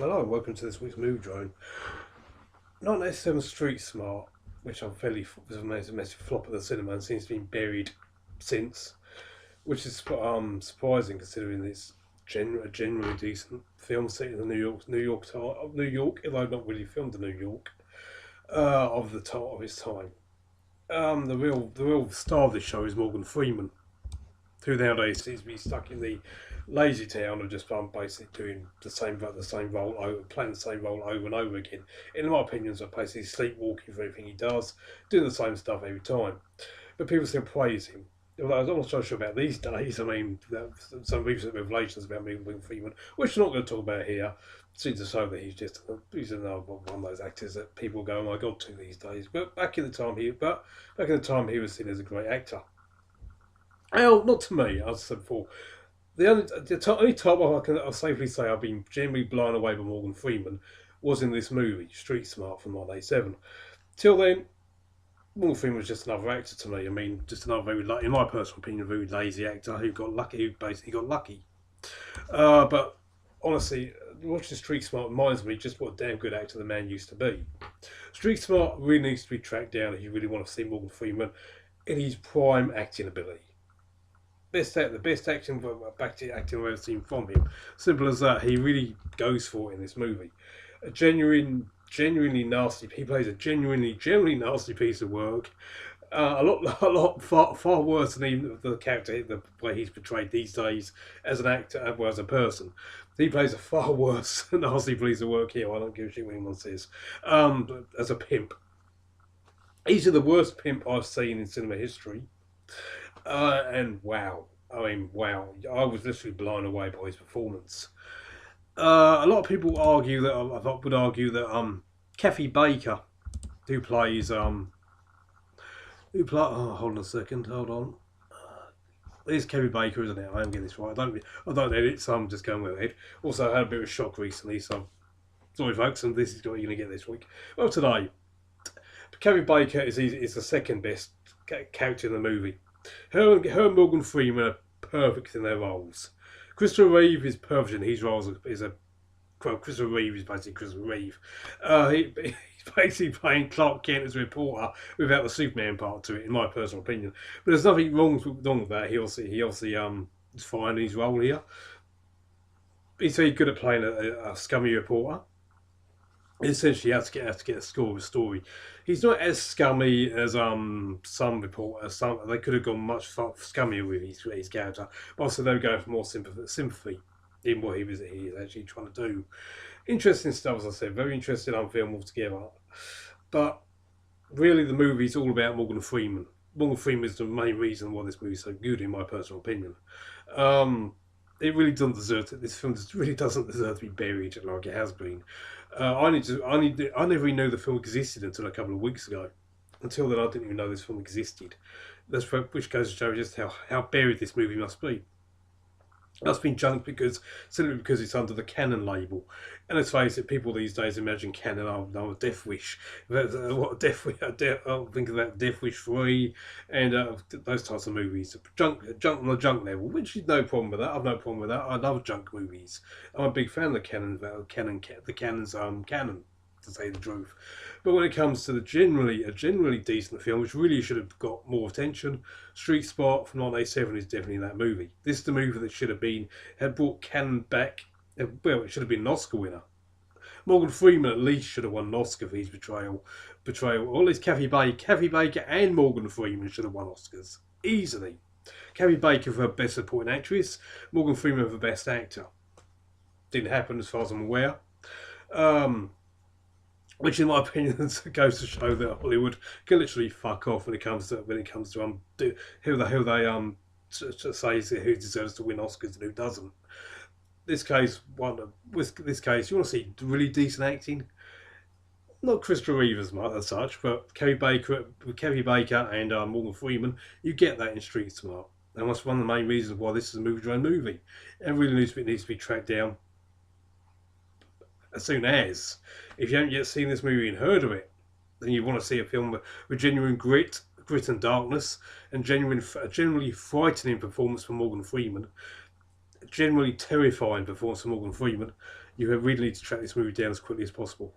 Hello and welcome to this week's Moviedrone. 1987 Street Smart, which I'm fairly was a massive flop at the cinema and seems to be buried since, which is surprising considering it's a generally decent film set in the New York, although not really filmed in New York, of its time. The real star of this show is Morgan Freeman, who nowadays seems to be stuck in the lazy town of just basically doing playing the same role over and over again. In my opinion, so basically sleepwalking for everything he does, doing the same stuff every time. But people still praise him. Although I'm not so sure about these days. I mean, some recent revelations about Morgan Freeman, which we're not going to talk about here, seems to show that he's another one of those actors that people go, "Oh my God," to these days. But back in the time he was seen as a great actor. Well, not to me, as I said before. The only time I'll safely say I've been generally blown away by Morgan Freeman was in this movie, Street Smart from 1987. Till then, Morgan Freeman was just another actor to me. I mean, just another in my personal opinion, a very lazy actor who basically got lucky. But honestly, watching Street Smart reminds me just what a damn good actor the man used to be. Street Smart really needs to be tracked down if you really want to see Morgan Freeman in his prime acting ability. The best acting I've ever seen from him. Simple as that. He really goes for it in this movie. Genuinely nasty. He plays a genuinely nasty piece of work. Far worse than even the character, the way he's portrayed these days as an actor, well, as a person. He plays a far worse nasty piece of work here. I don't give a shit what anyone says. As a pimp, he's the worst pimp I've seen in cinema history. And wow, I was literally blown away by his performance. A lot of people would argue that Kathy Baker, who plays oh, hold on a second, hold on. It's Kathy Baker, isn't it? I am getting this right. I don't edit, so I'm just going with it. Also, I had a bit of a shock recently, so sorry, folks. And this is what you're going to get this week. Well, today, Kathy Baker is the second best character in the movie. Her and Morgan Freeman are perfect in their roles. Christopher Reeve is perfect in his roles. Christopher Reeve is basically Christopher Reeve. He's basically playing Clark Kent as a reporter without the Superman part to it, in my personal opinion. But there's nothing wrong with that. He obviously is fine in his role here. He's very good at playing a scummy reporter. Essentially, he has to get a score of a story. He's not as scummy as some reporters. They could have gone much scummier with his character, but also they were going for more sympathy in what he is actually trying to do. Interesting stuff, as I said. Very interesting film altogether. But really, the movie is all about Morgan Freeman. Morgan Freeman is the main reason why this movie is so good, in my personal opinion. It really doesn't deserve it. This film really doesn't deserve to be buried like it has been. I never even knew the film existed until a couple of weeks ago. Until then, I didn't even know this film existed. Which goes to show just how buried this movie must be. That's been junked simply because it's under the Canon label. And let's face it, people these days imagine Canon are Death Wish. What Death Wish? I'll think of that Death Wish 3 and those types of movies. Junk on the junk level, which is no problem with that. I've no problem with that. I love junk movies. I'm a big fan of the Canon's Canon, to say the truth. But when it comes to a generally decent film, which really should have got more attention, Street Smart from 1987 is definitely that movie. This is the movie that had brought Cannon back. Well, it should have been an Oscar winner. Morgan Freeman at least should have won an Oscar for his portrayal. Or at least Kathy Baker and Morgan Freeman should have won Oscars easily. Kathy Baker for Best Supporting Actress, Morgan Freeman for Best Actor. Didn't happen as far as I'm aware. Which, in my opinion, goes to show that Hollywood can literally fuck off when it comes to who says who deserves to win Oscars and who doesn't. With this case, you want to see really decent acting. Not Christopher Reeve as such, but Kathy Baker and Morgan Freeman. You get that in Street Smart, and that's one of the main reasons why this is a Moviedrone movie. It really needs to be tracked down as soon as. If you haven't yet seen this movie and heard of it, then you want to see a film with genuine grit and darkness, and genuinely frightening performance from Morgan Freeman. generally terrifying performance from Morgan Freeman, you really need to track this movie down as quickly as possible.